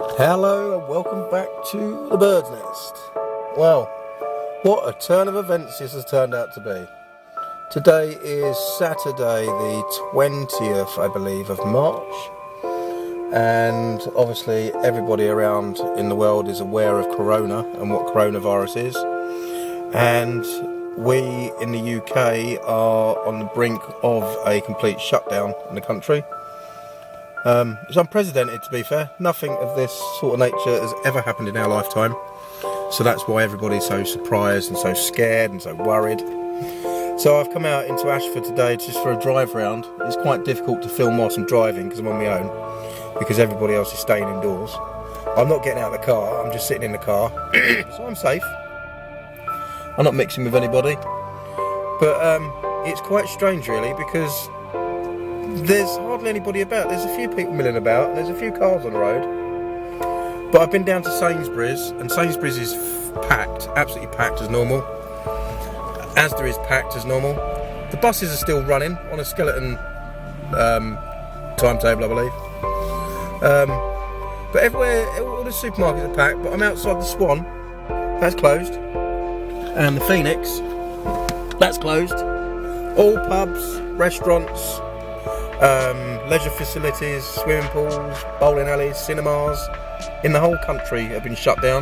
Hello and welcome back to the Bird's Nest. Well, what a turn of events this has turned out to be. Today is Saturday the 20th, I believe, of March. And obviously everybody around in the world is aware of Corona and what coronavirus is. And we in the UK are on the brink of a complete shutdown in the country. It's unprecedented, to be fair. Nothing of this sort of nature has ever happened in our lifetime. So that's why everybody's so surprised and so scared and so worried. So I've come out into Ashford today just for a drive round. It's quite difficult to film whilst I'm driving because I'm on my own, because everybody else is staying indoors. I'm not getting out of the car, I'm just sitting in the car. So I'm safe. I'm not mixing with anybody. But it's quite strange really, because there's hardly anybody about. There's a few people milling about, there's a few cars on the road. But I've been down to Sainsbury's, and Sainsbury's is packed, absolutely packed as normal. Asda is packed as normal. The buses are still running on a skeleton timetable, I believe. But everywhere, all the supermarkets are packed, but I'm outside the Swan, that's closed. And the Phoenix, that's closed. All pubs, restaurants, leisure facilities, swimming pools, bowling alleys, cinemas in the whole country have been shut down.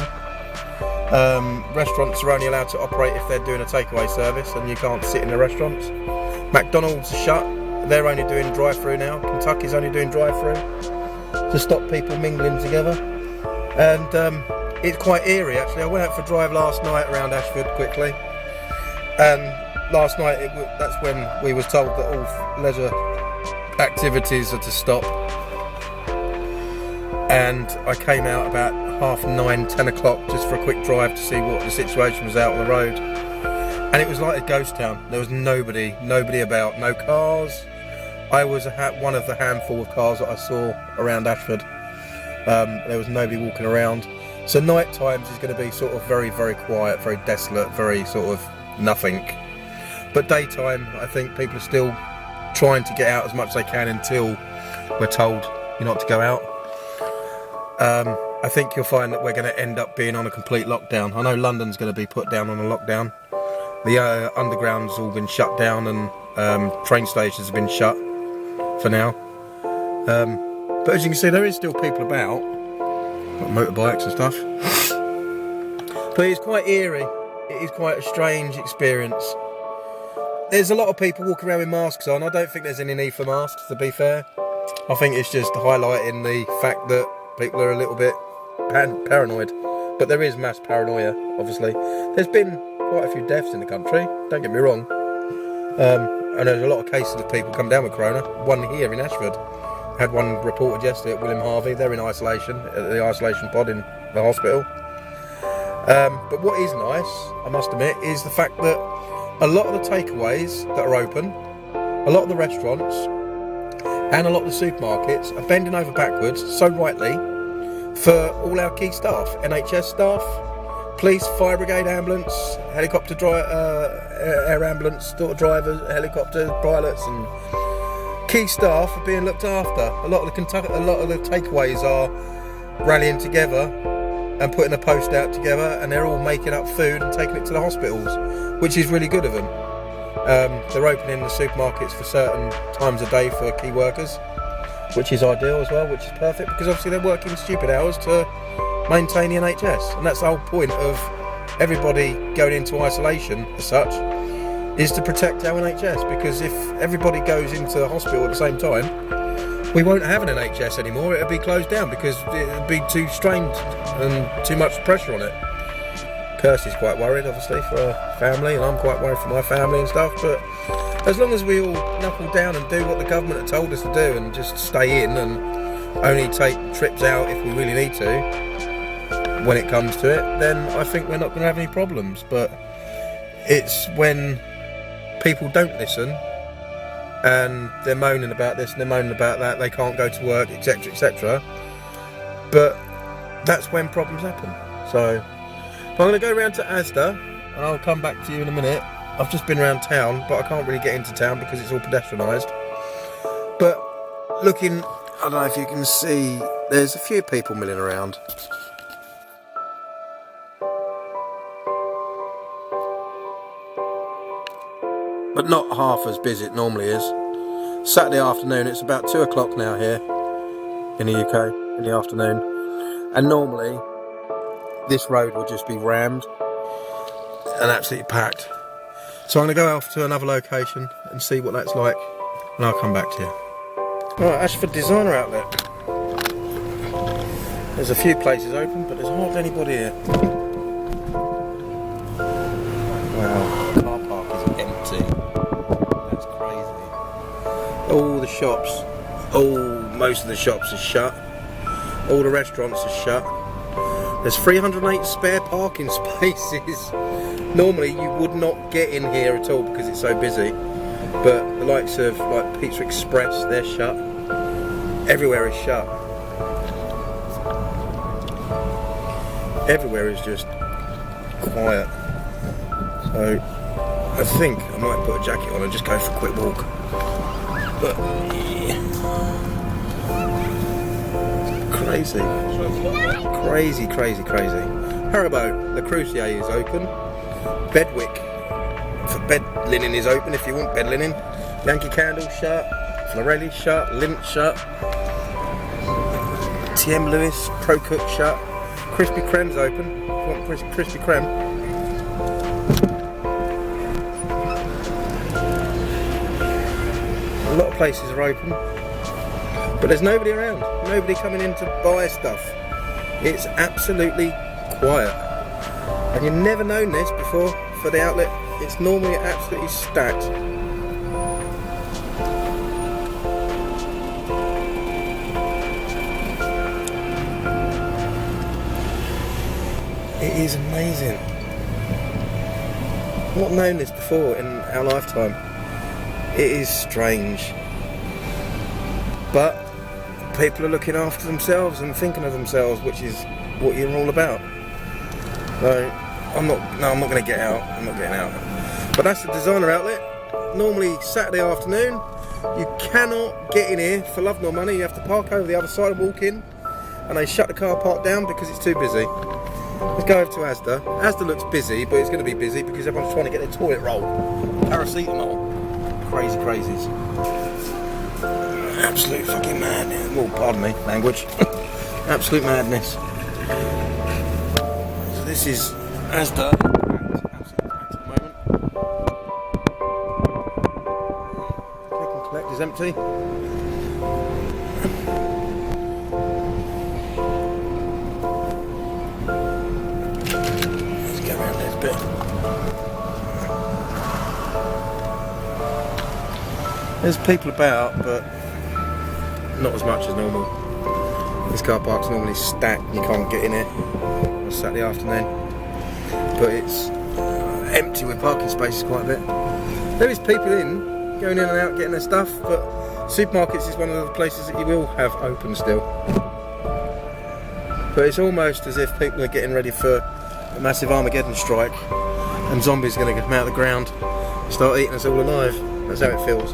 Restaurants are only allowed to operate if they're doing a takeaway service, and you can't sit in the restaurants. McDonald's is shut, they're only doing drive-through now. Kentucky's only doing drive-through to stop people mingling together. And it's quite eerie actually. I went out for a drive last night around Ashford quickly, and last night that's when we was told that all leisure activities are to stop. And I came out about 9:30, 10 o'clock just for a quick drive to see what the situation was out on the road, and it was like a ghost town. There was nobody about, no cars. I was one of the handful of cars that I saw around Ashford. There was nobody walking around. So night times is going to be sort of very, very quiet, very desolate, very sort of nothing. But daytime, I think people are still trying to get out as much as they can until we're told you're not to go out. I think you'll find that we're going to end up being on a complete lockdown. I know London's going to be put down on a lockdown. The underground's all been shut down, and train stations have been shut for now. But as you can see, there is still people about, like motorbikes and stuff. But it's quite eerie. It is quite a strange experience. There's a lot of people walking around with masks on. I don't think there's any need for masks, to be fair. I think it's just highlighting the fact that people are a little bit paranoid. But there is mass paranoia, obviously. There's been quite a few deaths in the country, don't get me wrong. And there's a lot of cases of people come down with Corona. One here in Ashford. Had one reported yesterday at William Harvey. They're in isolation, at the isolation pod in the hospital. But what is nice, I must admit, is the fact that a lot of the takeaways that are open, a lot of the restaurants, and a lot of the supermarkets are bending over backwards, so rightly, for all our key staff, NHS staff, police, fire brigade, ambulance, helicopter air ambulance sort of drivers, helicopter pilots, and key staff are being looked after. A lot of the takeaways are rallying together and putting a post out together, and they're all making up food and taking it to the hospitals, which is really good of them. They're opening the supermarkets for certain times a day for key workers, which is ideal as well, which is perfect, because obviously they're working stupid hours to maintain the NHS, and that's the whole point of everybody going into isolation as such, is to protect our NHS, because if everybody goes into the hospital at the same time, we won't have an NHS anymore. It'll be closed down because it'll be too strained and too much pressure on it. Kirsty's quite worried, obviously, for her family, and I'm quite worried for my family and stuff, but as long as we all knuckle down and do what the government have told us to do and just stay in and only take trips out if we really need to when it comes to it, then I think we're not going to have any problems. But it's when people don't listen and they're moaning about this and they're moaning about that, they can't go to work, etc, etc, but that's when problems happen. So I'm going to go round to Asda and I'll come back to you in a minute. I've just been around town, but I can't really get into town because it's all pedestrianised. But looking I don't know if you can see, there's a few people milling around. But not half as busy as it normally is. Saturday afternoon, it's about 2 o'clock now here in the UK, in the afternoon. And normally, this road will just be rammed and absolutely packed. So I'm going to go off to another location and see what that's like, and I'll come back to you. Right, Ashford Designer Outlet. There's a few places open, but there's hardly anybody here. Wow, the car park is empty. That's crazy. All the shops, most of the shops are shut. All the restaurants are shut. There's 308 spare parking spaces. Normally you would not get in here at all because it's so busy. But the likes of like Pizza Express, they're shut. Everywhere is shut. Everywhere is just quiet. So I think I might put a jacket on and just go for a quick walk. But crazy. Crazy. Haribo, the Crucier is open. Bedwick for bed linen is open if you want bed linen. Yankee Candle shut. Florelli shut. Lint shut. TM Lewis Pro Cook shut. Krispy Kreme's open. If you want Krispy Kreme. A lot of places are open, but there's nobody around. Nobody coming in to buy stuff. It's absolutely quiet. And you've never known this before for the outlet. It's normally absolutely stacked. It is amazing. I've not known this before in our lifetime. It is strange. But people are looking after themselves and thinking of themselves, which is what you're all about. So I'm not going to get out. I'm not getting out. But that's the Designer Outlet. Normally Saturday afternoon. You cannot get in here for love nor money. You have to park over the other side and walk in. And they shut the car park down because it's too busy. Let's go over to Asda. Asda looks busy, but it's going to be busy because everyone's trying to get their toilet roll. Paracetamol. Crazies. Absolute fucking madness. Oh, pardon me, language. Absolute madness. So this is Asda. Absolutely packed at the moment. Click and collect is empty. Let's go around this bit. There's people about, but not as much as normal. This car park's normally stacked and you can't get in it on Saturday afternoon. But it's empty with parking spaces quite a bit. There is people going in and out getting their stuff, but supermarkets is one of the places that you will have open still. But it's almost as if people are getting ready for a massive Armageddon strike and zombies are going to come out of the ground and start eating us all alive. That's how it feels.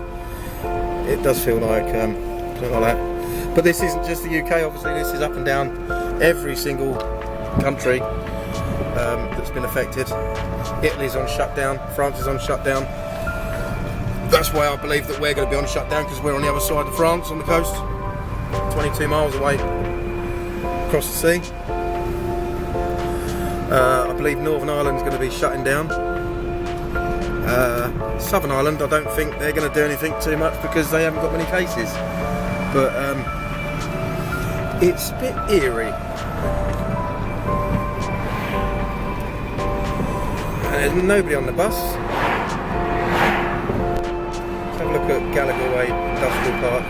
It does feel like something like that. But this isn't just the UK, obviously. This is up and down every single country that's been affected. Italy's on shutdown. France is on shutdown. That's why I believe that we're going to be on shutdown, because we're on the other side of France, on the coast, 22 miles away across the sea. I believe Northern Ireland is going to be shutting down. Southern Ireland, I don't think they're going to do anything too much because they haven't got many cases. But it's a bit eerie. And there's nobody on the bus. Let's have a look at Gallagher Way Industrial Park.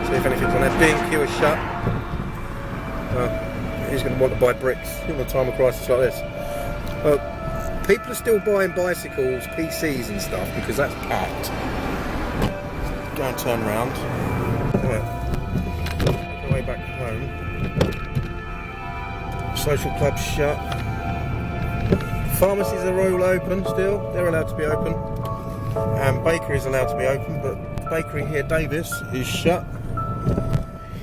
See if anything's on there. B&Q is shut. Who's going to want to buy bricks in a time of crisis like this? Well, people are still buying bicycles, PCs and stuff because that's packed. Go and turn around. Right. Make our way back home. Social clubs shut. Pharmacies are all open still. They're allowed to be open. And bakeries are allowed to be open, but the bakery here, Davis, is shut.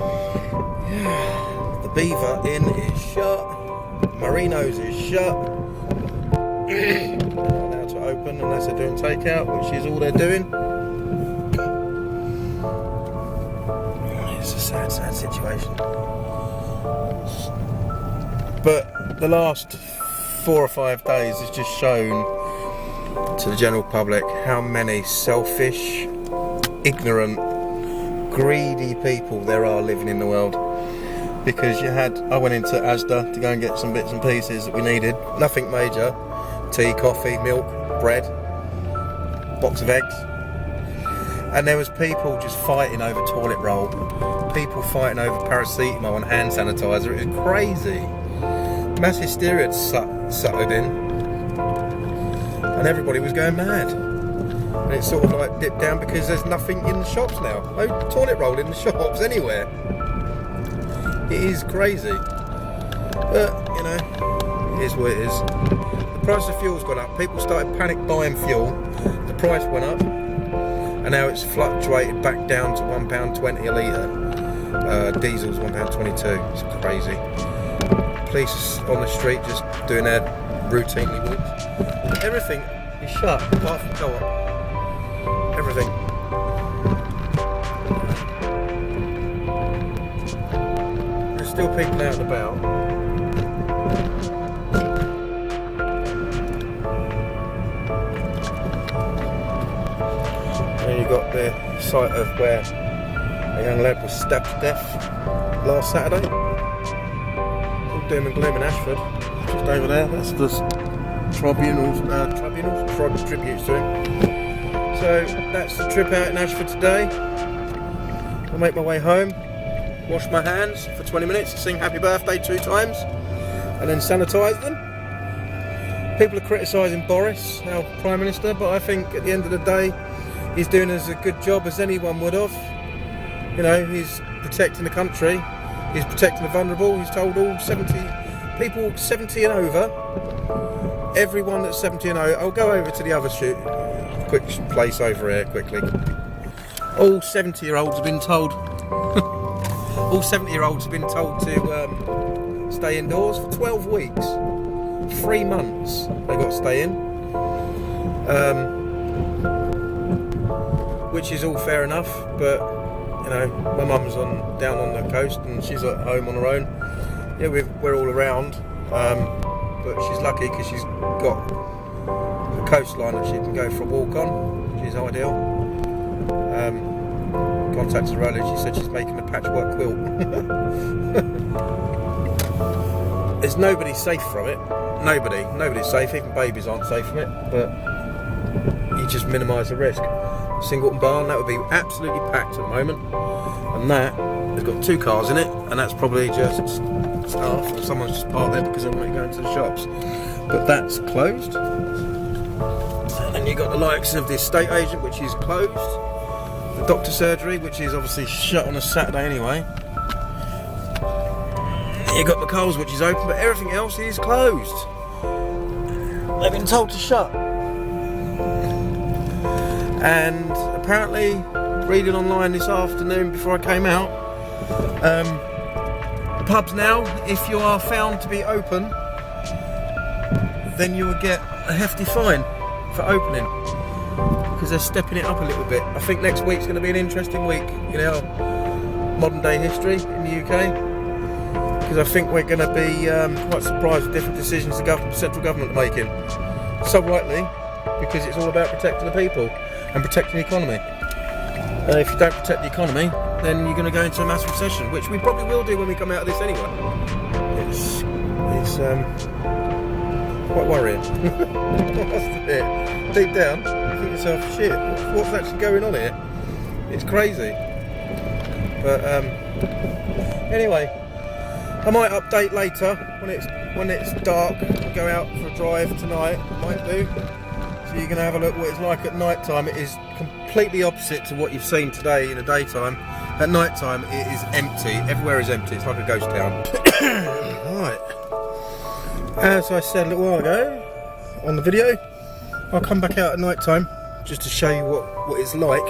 Yeah, the Beaver Inn is shut. Marino's is shut. They're not allowed to open unless they're doing takeout, which is all they're doing. It's a sad, sad situation. But the last 4 or 5 days has just shown to the general public how many selfish, ignorant, greedy people there are living in the world. Because I went into Asda to go and get some bits and pieces that we needed. Nothing major. Tea, coffee, milk, bread, box of eggs. And there was people just fighting over toilet roll. People fighting over paracetamol and hand sanitizer. It was crazy. Mass hysteria had settled in. And everybody was going mad. And it sort of like dipped down because there's nothing in the shops now. No toilet roll in the shops anywhere. It is crazy. But, you know, it is what it is. The price of fuel's gone up. People started panic buying fuel. The price went up. And now it's fluctuated back down to £1.20 a litre. Diesel's £1.22. It's crazy. Police on the street just doing their routinely walks. Everything is shut apart from co-op. Everything. There's still people out and about. And you got the site of where a young lad was stabbed to death last Saturday. All doom and gloom in Ashford. Just over there. That's the tributes to him. So that's the trip out in Ashford today. I'll make my way home, wash my hands for 20 minutes, sing happy birthday 2 times, and then sanitise them. People are criticising Boris, our Prime Minister, but I think at the end of the day he's doing as a good job as anyone would have. You know, he's protecting the country, he's protecting the vulnerable. He's told all 70 people 70 and over, everyone that's 70 and over, I'll go over to the other quick place over here quickly. All 70-year-olds have been told all 70-year-olds have been told to stay indoors for 12 weeks. 3 months they've got to stay in. Which is all fair enough, but you know, my mum's down on the coast and she's at home on her own. Yeah, we're all around, but she's lucky because she's got a coastline that she can go for a walk on, which is ideal. Contacted her earlier, she said she's making a patchwork quilt. There's nobody safe from it. Nobody's safe, even babies aren't safe from it, but you just minimise the risk. Singleton Barn, that would be absolutely packed at the moment, and that has got 2 cars in it, and that's probably just staff or someone's just parked there because they want to go into the shops. But that's closed. And then you've got the likes of the estate agent, which is closed. The doctor surgery, which is obviously shut on a Saturday anyway. You've got McColl's, which is open, but everything else is closed. They've been told to shut. And apparently, reading online this afternoon before I came out, pubs now, if you are found to be open, then you will get a hefty fine for opening, because they're stepping it up a little bit. I think next week's going to be an interesting week in our modern day history in the UK, because I think we're going to be quite surprised with different decisions the central government are making. So rightly, because it's all about protecting the people and protecting the economy. If you don't protect the economy, then you're going to go into a mass recession, which we probably will do when we come out of this anyway. It's quite worrying. That's the bit. Deep down, you think to yourself, shit, what's actually going on here? It's crazy. But anyway, I might update later when it's dark. Go out for a drive tonight. Might do. So you're going to have a look what it's like at night time. It is completely opposite to what you've seen today in the daytime. At night time it is empty. Everywhere is empty. It's like a ghost town. Right. As I said a little while ago on the video, I'll come back out at night time just to show you what it's like.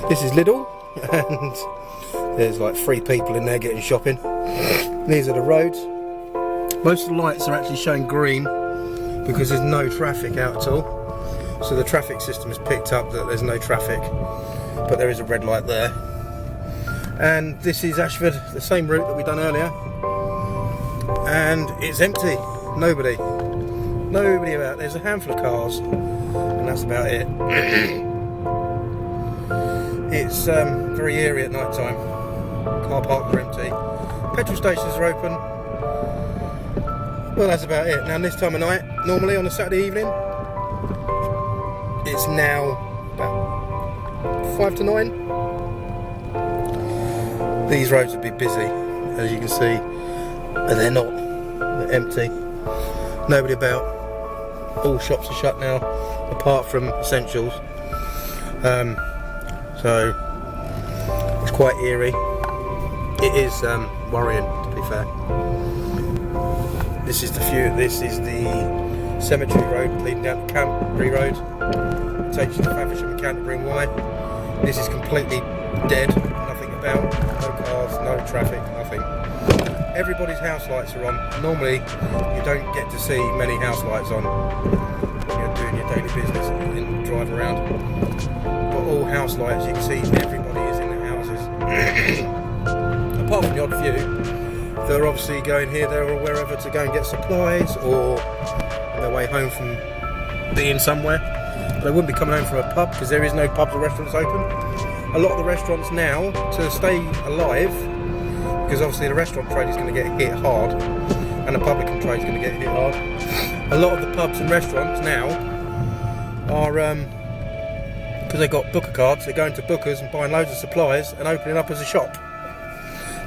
This is Lidl, and There's like 3 people in there getting shopping. These are the roads. Most of the lights are actually showing green because there's no traffic out at all. So the traffic system has picked up that there's no traffic, but there is a red light there. And this is Ashford, the same route that we done earlier, and it's empty. Nobody about. There's a handful of cars, and that's about it. It's very eerie at night time. Car parks are empty. Petrol stations are open. Well, that's about it. Now, this time of night, normally on a Saturday evening, it's now about 5 to 9. These roads would be busy, as you can see, and they're not. They're empty. Nobody about. All shops are shut now, apart from essentials. So it's quite eerie. It is worrying, to be fair. This is the cemetery road leading down to Canterbury Road. It takes you to Faversham and Canterbury and Wye. This is completely dead. Nothing about. No cars, no traffic, nothing. Everybody's house lights are on. Normally, you don't get to see many house lights on when you're doing your daily business and driving around. But all house lights, you can see everybody is in their houses. Apart from the odd few, they're obviously going here, there, or wherever to go and get supplies, or on their way home from being somewhere. But they wouldn't be coming home from a pub because there is no pubs or restaurants open. A lot of the restaurants now, to stay alive, because obviously the restaurant trade is going to get hit hard and the publican trade is going to get hit hard. A lot of the pubs and restaurants now are, because they've got booker cards, they're going to bookers and buying loads of supplies and opening up as a shop.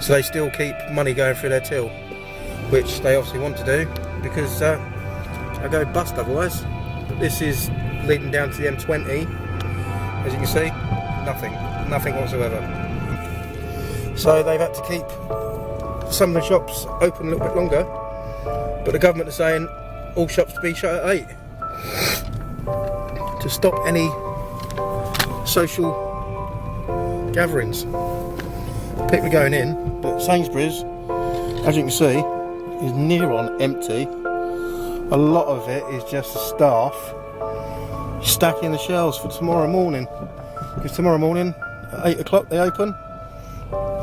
So they still keep money going through their till, which they obviously want to do because they go bust otherwise. But this is leading down to the M20. As you can see, nothing whatsoever. So they've had to keep some of the shops open a little bit longer, but the government are saying all shops to be shut at 8 to stop any social gatherings. People are going in, but Sainsbury's, as you can see, is near on empty. A lot of it is just the staff stacking the shelves for tomorrow morning, because tomorrow morning at 8 o'clock they open.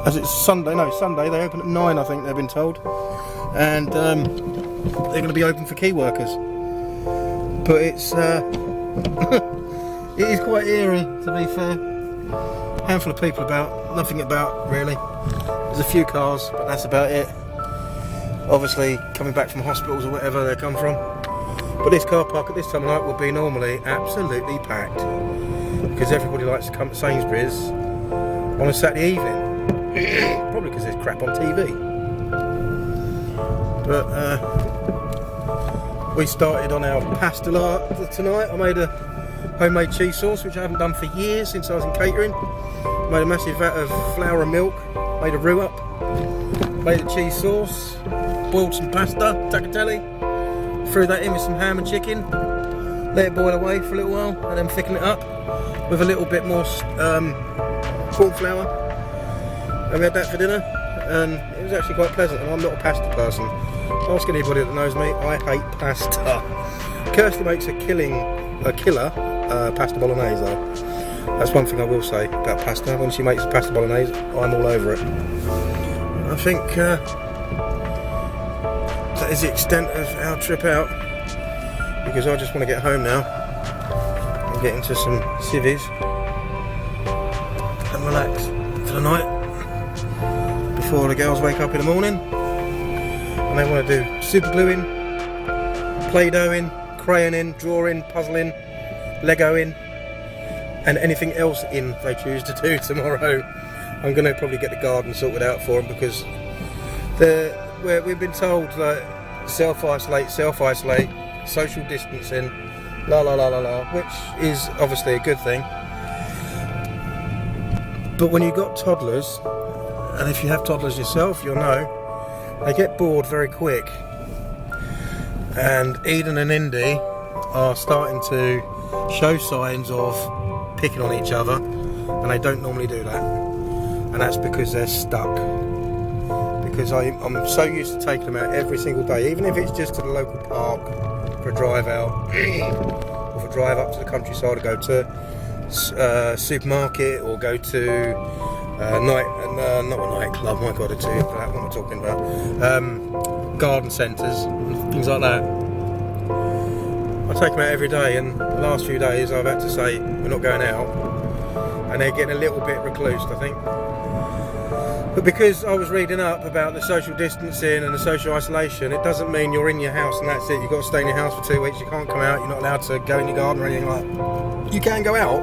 As it's Sunday they open at 9, I think they've been told, and they're going to be open for key workers. But it's it is quite eerie, to be fair. Handful of people about, nothing about really. There's a few cars, but that's about it. Obviously coming back from hospitals or whatever they come from. But this car park at this time of night will be normally absolutely packed, because everybody likes to come to Sainsbury's on a Saturday evening. Probably because there's crap on TV. But we started on our pasta tonight. I made a homemade cheese sauce, which I haven't done for years, since I was in catering. Made a massive vat of flour and milk, made a roux up, made a cheese sauce, boiled some pasta, tagliatelle, threw that in with some ham and chicken, let it boil away for a little while, and then thicken it up with a little bit more corn flour. And we had that for dinner, and it was actually quite pleasant. And I'm not a pasta person. Ask anybody that knows me, I hate pasta. Kirsty makes a killer pasta bolognese though. That's one thing I will say about pasta. When she makes pasta bolognese, I'm all over it. I think that is the extent of our trip out, because I just want to get home now and get into some civvies and relax for the night before the girls wake up in the morning and they want to do super gluing, play-dohing, crayoning, drawing, puzzling, legoing, and anything else they choose to do tomorrow. I'm going to probably get the garden sorted out for them, because we've been told that self-isolate, social distancing, which is obviously a good thing. But when you've got toddlers, and if you have toddlers yourself, you'll know, they get bored very quick. And Eden and Indy are starting to show signs of picking on each other, and they don't normally do that. and that's because they're stuck. Because I'm so used to taking them out every single day, even if it's just to the local park for a drive out, or for a drive up to the countryside, to go to supermarket, or go to not a nightclub, my god, what am I talking about? Garden centres and things like that. I take them out every day, and the last few days I've had to say we're not going out, and they're getting a little bit reclused, I think. But because I was reading up about the social distancing and the social isolation, it doesn't mean you're in your house and that's it. You've got to stay in your house for 2 weeks, you can't come out, you're not allowed to go in your garden or anything like that. You can go out,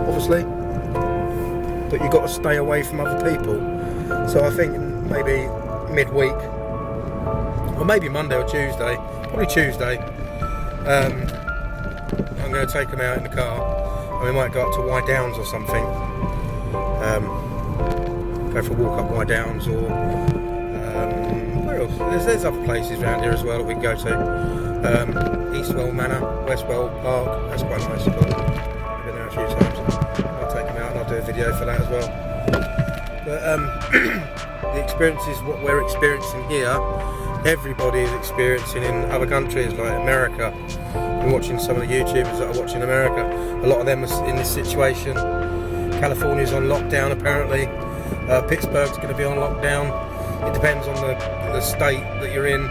obviously, but you've got to stay away from other people. So I think maybe midweek, or maybe Monday or Tuesday, probably Tuesday, I'm going to take them out in the car, and we might go up to White Downs or something. Go for a walk up White Downs, or where else? There's other places around here as well that we can go to. Eastwell Manor, Westwell Park, that's quite nice. I've been there a few times. I'll take them out and I'll do a video for that as well. But the experience is what we're experiencing here. Everybody is experiencing in other countries like America. I'm watching some of the YouTubers that are watching America. A lot of them are in this situation. California's on lockdown apparently. Pittsburgh's going to be on lockdown. It depends on the state that you're in,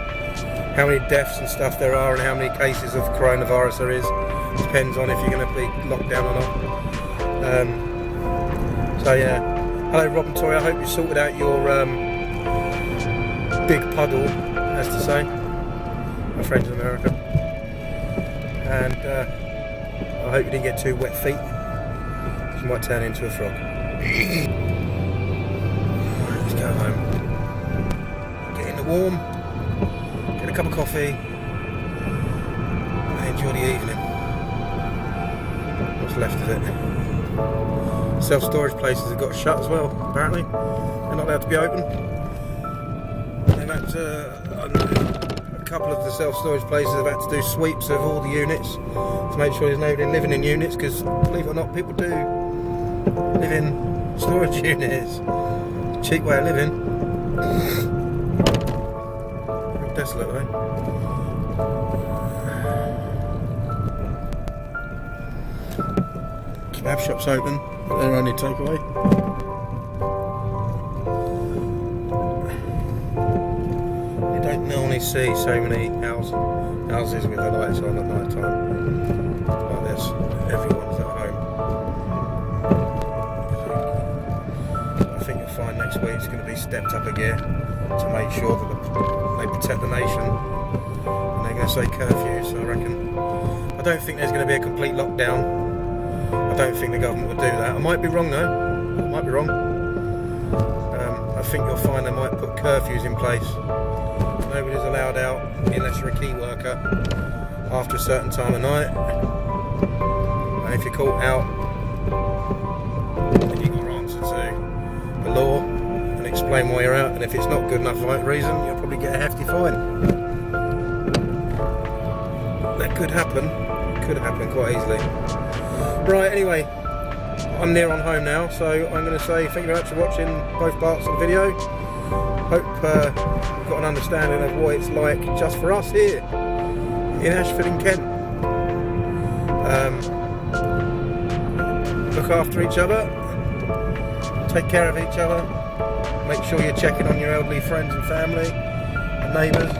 how many deaths and stuff there are, and how many cases of coronavirus there is. It depends on if you're going to be locked down or not. So yeah, hello Rob and Tori, I hope you sorted out your big puddle, as to say, my friends in America. And I hope you didn't get too wet feet, because you might turn into a frog. Let's go home, get in the warm, get a cup of coffee, and enjoy the evening. What's left of it. Self-storage places have got shut as well, apparently. They're not allowed to be open. They've had to, a couple of the self-storage places have had to do sweeps of all the units to make sure there's nobody living in units, because believe it or not, people do live in storage units. Cheap way of living. Desolate though. Kebab shops open, but they're only takeaway. You don't normally see so many houses with the lights on at night time like this. Everyone's at home. I think you'll find next week it's going to be stepped up a gear to make sure that they protect the nation, and they're going to say curfews. So I reckon, I don't think there's going to be a complete lockdown. I don't think the government will do that. I might be wrong though, I might be wrong. I think you'll find they might put curfews in place. Nobody's allowed out unless you're a key worker after a certain time of night, and if you're caught out, then you've got to answer to the law and explain why you're out, and if it's not good enough for that reason, you'll probably get a hefty fine. That could happen quite easily. Right, anyway, I'm near on home now, so I'm going to say thank you very much for watching both parts of the video. Hope you've got an understanding of what it's like just for us here in Ashford in Kent. Look after each other, take care of each other, make sure you're checking on your elderly friends and family and neighbours,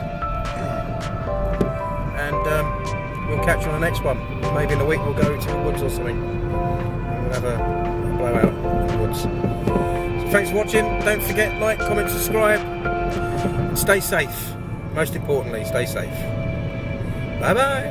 and we'll catch you on the next one. Maybe in a week we'll go to the woods or something, and we'll have a blowout in the woods. So thanks for watching. Don't forget, like, comment, subscribe, and stay safe. Most importantly, stay safe. Bye bye.